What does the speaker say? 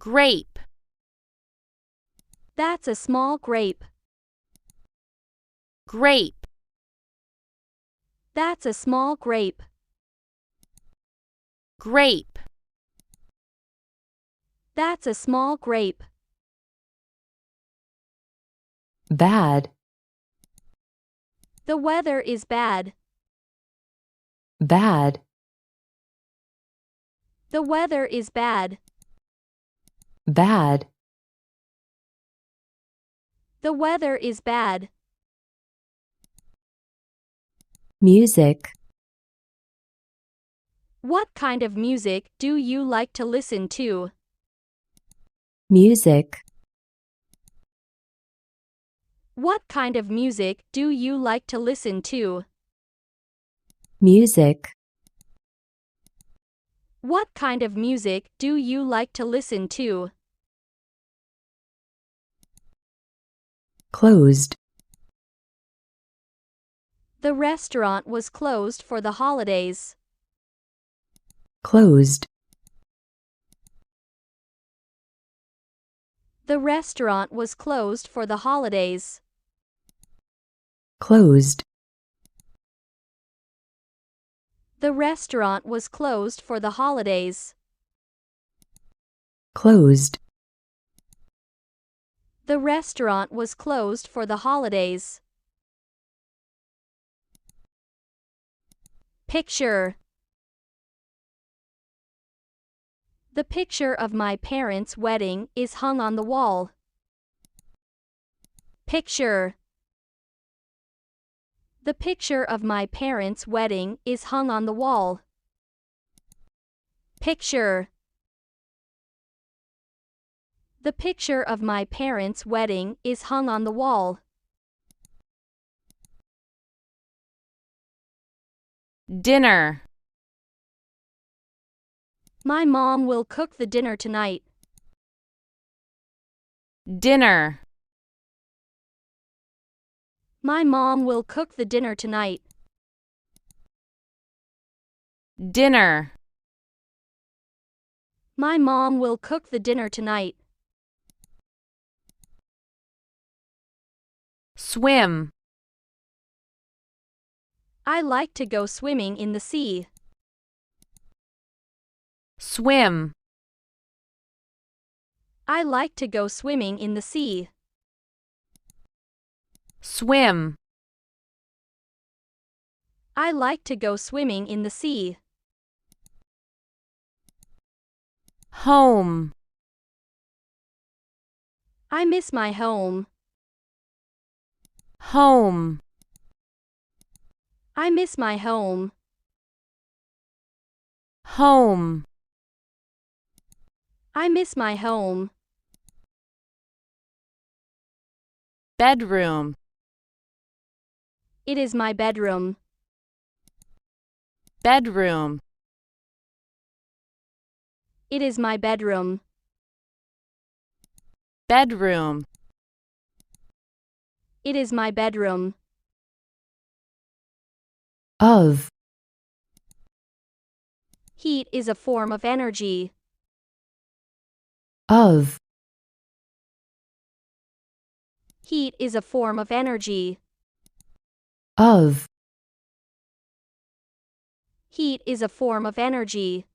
grape, That's a small grape. grape, That's a small grape. grape, That's a small grape. bad, The weather is bad. bad, The weather is bad. bad, The weather is bad. music, What kind of music do you like to listen to? music, What kind of music do you like to listen to? music, What kind of music do you like to listen to? closed, The restaurant was closed for the holidays. closed, The restaurant was closed for the holidays. closed, The restaurant was closed for the holidays. closed, The restaurant was closed for the holidays. Picture. The picture of my parents' wedding is hung on the wall. Picture. The picture of my parents' wedding is hung on the wall. Picture. The picture of my parents' wedding is hung on the wall. dinner, My mom will cook the dinner tonight. dinner, My mom will cook the dinner tonight. dinner, My mom will cook the dinner tonight. swim, I like to go swimming in the sea. swim, I like to go swimming in the sea. swim, I like to go swimming in the sea. home, I miss my home. home, I miss my home. home, I miss my home. bedroom, It is my bedroom. bedroom, It is my bedroom. bedroom, It is my bedroom. of, Heat is a form of energy. of, Heat is a form of energy. of, Heat is a form of energy.